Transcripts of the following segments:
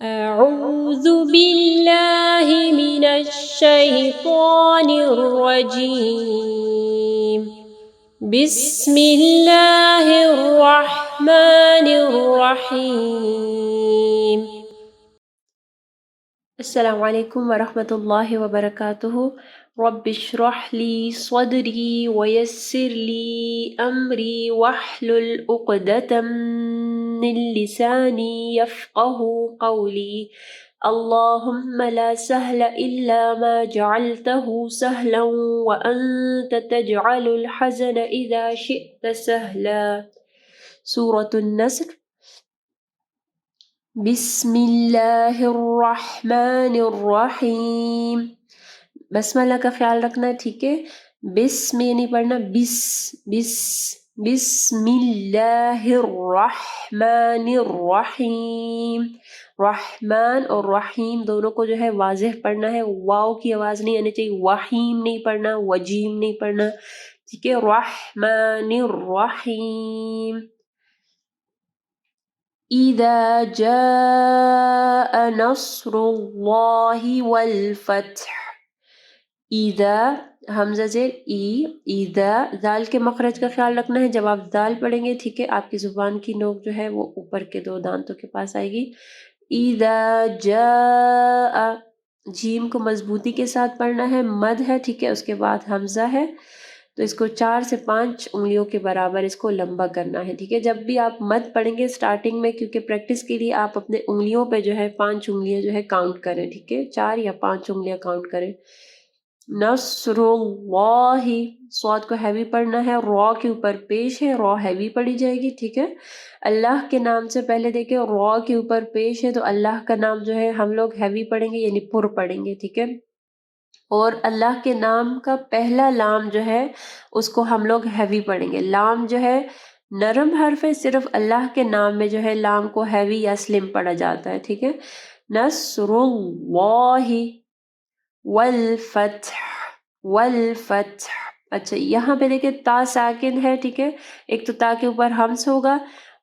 أعوذ بالله من الشيطان الرجيم. بسم الله الرحمن الرحيم. السلام عليكم ورحمة الله وبركاته. رب اشرح لي صدري ويسر لي أمري واحلل عقدة من لساني يفقه قولي. اللهم لا سهل إلا ما جعلته سهلا وأنت تجعل الحزن إذا شئت سهلا. سورة النصر. بسم الله الرحمن الرحیم. بسملہ کا خیال رکھنا ہے، ٹھیک ہے؟ بسم یہ نہیں پڑھنا، بسم اللہ الرحمن الرحیم. رحمان اور رحیم دونوں کو جو ہے واضح پڑھنا ہے، واو کی آواز نہیں آنی چاہیے، وحیم نہیں پڑھنا، وجیم نہیں پڑھنا، ٹھیک ہے؟ رحمن الرحیم. اذا جاء نصر اللہ والفتح. اذا حمزہ زیر ای، اذا ذال کے مخرج کا خیال رکھنا ہے جب آپ ذال پڑھیں گے، ٹھیک ہے؟ آپ کی زبان کی نوک جو ہے وہ اوپر کے دو دانتوں کے پاس آئے گی. اذا جاء، جیم کو مضبوطی کے ساتھ پڑھنا ہے، مد ہے، ٹھیک ہے؟ اس کے بعد حمزہ ہے، تو اس کو 4 سے 5 انگلیوں کے برابر اس کو لمبا کرنا ہے، ٹھیک ہے؟ جب بھی آپ مد پڑھیں گے سٹارٹنگ میں، کیونکہ پریکٹس کے لیے آپ اپنے انگلیوں پہ جو ہے 5 انگلیاں جو ہے کاؤنٹ کریں، ٹھیک ہے؟ 4 یا 5 انگلیاں کاؤنٹ کریں. نصر اللہ، صاد کو ہیوی پڑھنا ہے، را کے اوپر پیش ہے، را ہیوی پڑھی جائے گی، ٹھیک ہے؟ اللہ کے نام سے پہلے دیکھیں را کے اوپر پیش ہے، تو اللہ کا نام جو ہے ہم لوگ ہیوی پڑھیں گے، یعنی پر پڑھیں گے، ٹھیک ہے؟ اور اللہ کے نام کا پہلا لام جو ہے اس کو ہم لوگ ہیوی پڑھیں گے. لام جو ہے نرم حرف ہے، صرف اللہ کے نام میں جو ہے لام کو ہیوی یا سلم پڑھا جاتا ہے، ٹھیک ہے؟ نصر اللہ والفتح، والفتح. اچھا یہاں پہ دیکھیں تا ساکن ہے، ٹھیک ہے؟ ایک تو تا کے اوپر ہمس ہوگا،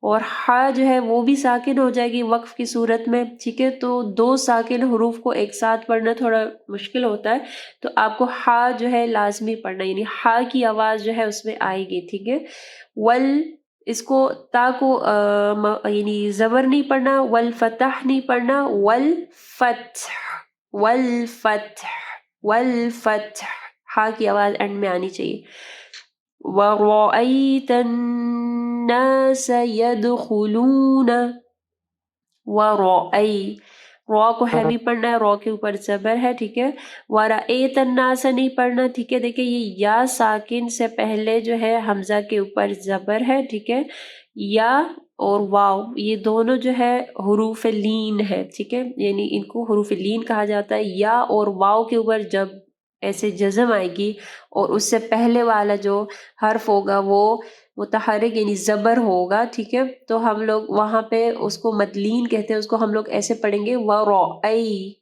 اور ہا جو ہے وہ بھی ساکن ہو جائے گی وقف کی صورت میں، ٹھیک ہے؟ تو 2 ساکن حروف کو ایک ساتھ پڑھنا تھوڑا مشکل ہوتا ہے، تو آپ کو ہا جو ہے لازمی پڑھنا، یعنی ہا کی آواز جو ہے اس میں آئے گی، ٹھیک ہے؟ ول، اس کو تا کو یعنی زبر نہیں پڑھنا، والفتح نہیں پڑھنا، والفتح، والفتح، والفتح. ہا کی آواز اینڈ میں آنی چاہیے. وَرَأَيْتَ النَّاسَ يَدْخُلُونَ. وَرَأَيْ، را کو ہیوی پڑھنا ہے، را کے اوپر زبر ہے، ٹھیک ہے؟ وَرَأَيْتَ النَّاسَ نہیں پڑھنا، ٹھیک ہے؟ دیکھیں یہ یا ساکن سے پہلے جو ہے حمزہ کے اوپر زبر ہے، ٹھیک ہے؟ یا اور واو یہ دونوں جو ہے حروف لین ہے، ٹھیک ہے؟ یعنی ان کو حروف لین کہا جاتا ہے. یا اور واو کے اوپر جب ایسے جزم آئے گی اور اس سے پہلے والا جو حرف ہوگا وہ متحرک یعنی زبر ہوگا، ٹھیک ہے؟ تو ہم لوگ وہاں پہ اس کو مدلین کہتے ہیں، اس کو ہم لوگ ایسے پڑھیں گے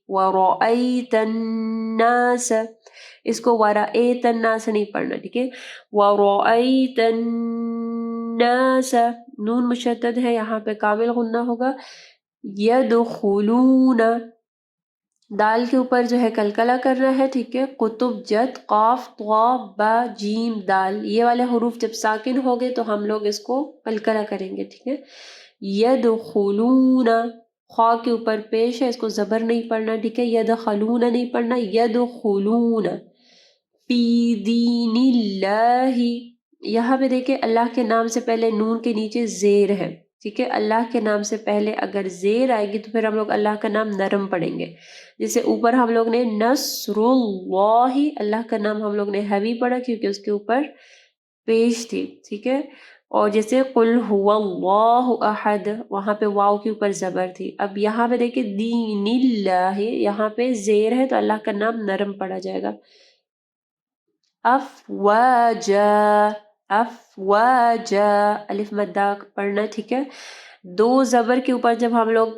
وَرَأَيْتَ النَّاسَ. اس کو وَرَأَيْتَ النَّاسَ نہیں پڑھنا، ٹھیک ہے؟ وَرَأَيْتَ النَّاسَ، نون مشدد ہے، یہاں پہ کامل غنہ ہوگا. يَدْخُلُونَ، دال کے اوپر جو ہے کلکلہ کرنا ہے، ٹھیک ہے؟ قطب جد قاف طا با جیم دال، یہ والے حروف جب ساکن ہو گئے تو ہم لوگ اس کو کلکلہ کریں گے، ٹھیک ہے؟ یدخلون، خا کے اوپر پیش ہے، اس کو زبر نہیں پڑھنا، ٹھیک ہے؟ یدخلون نہیں پڑھنا، یدخلون. فی دین اللہ، یہاں پہ دیکھیں اللہ کے نام سے پہلے نون کے نیچے زیر ہے، ٹھیک ہے؟ اللہ کے نام سے پہلے اگر زیر آئے گی تو پھر ہم لوگ اللہ کا نام نرم پڑھیں گے. جیسے اوپر ہم لوگ نے نصر اللہ، اللہ کا نام ہم لوگ نے ہیوی پڑھا کیونکہ اس کے اوپر پیش تھی، ٹھیک ہے؟ اور جیسے قل هو اللہ احد، وہاں پہ واو کے اوپر زبر تھی. اب یہاں پہ دیکھیں دین اللہ، یہاں پہ زیر ہے تو اللہ کا نام نرم پڑھا جائے گا. افواجا، افواجا، الف مدہ پڑھنا، ٹھیک ہے؟ 2 زبر کے اوپر جب ہم لوگ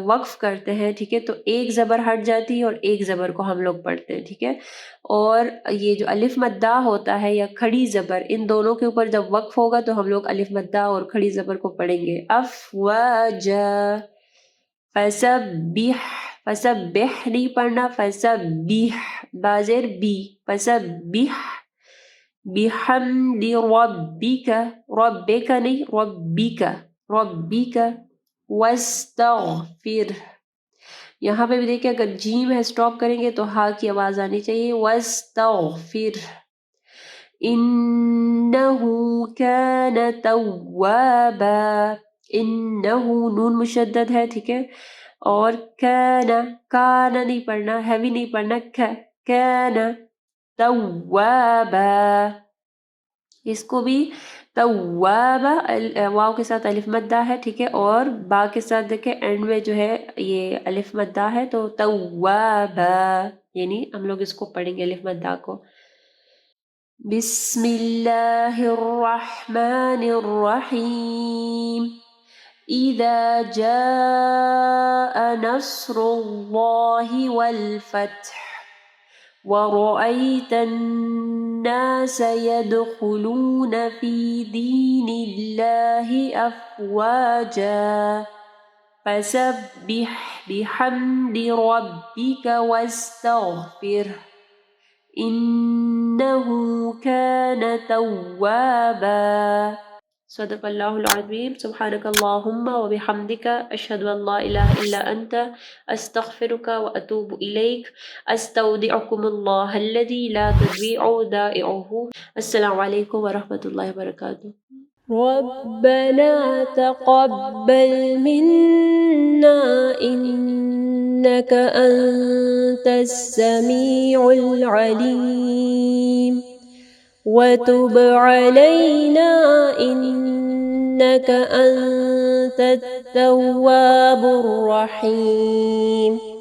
وقف کرتے ہیں، ٹھیک ہے؟ تو ایک زبر ہٹ جاتی ہے اور ایک زبر کو ہم لوگ پڑھتے ہیں، ٹھیک ہے؟ اور یہ جو الف مدہ ہوتا ہے یا کھڑی زبر، ان دونوں کے اوپر جب وقف ہوگا تو ہم لوگ الف مدہ اور کھڑی زبر کو پڑھیں گے. افواجا. فسبح فسبح نہیں پڑھنا، فسبح بازر بی، فسبح بحمد ربک، ربک نہیں ربک، ربک واستغفر. یہاں پہ بھی دیکھیں اگر جیم ہے اسٹاپ کریں گے تو ہا کی آواز آنی چاہیے. واستغفر انہ کان توابا. انہ نون مشدد ہے، ٹھیک ہے، اور کان نہیں پڑھنا، ہیوی نہیں پڑھنا، کان توابا. اس کو بھی توابا واو کے ساتھ الف مدہ ہے، ٹھیک ہے، اور با کے ساتھ دیکھیں اینڈ میں جو ہے یہ الف مدہ ہے تو توابا، یعنی ہم لوگ اس کو پڑھیں گے الف مدہ کو. بسم اللہ الرحمن الرحیم. اذا جاء نصر اللہ والفتح ورأيت الناس يدخلون في دين الله أفواجا فسبح بحمد ربك واستغفره إنه كان توابا. صدق اللہ العظیم. سبحانک اللہم وبحمدک اشہد ان لا الہ الا انت استغفرک واتوب الیک. استودعکم اللہ الذی لا تضیع ودائعہ. السلام علیکم ورحمۃ اللہ وبرکاتہ. ربنا تقبل منا انك انت السميع العليم وتب علينا إنك أنت التواب الرحيم.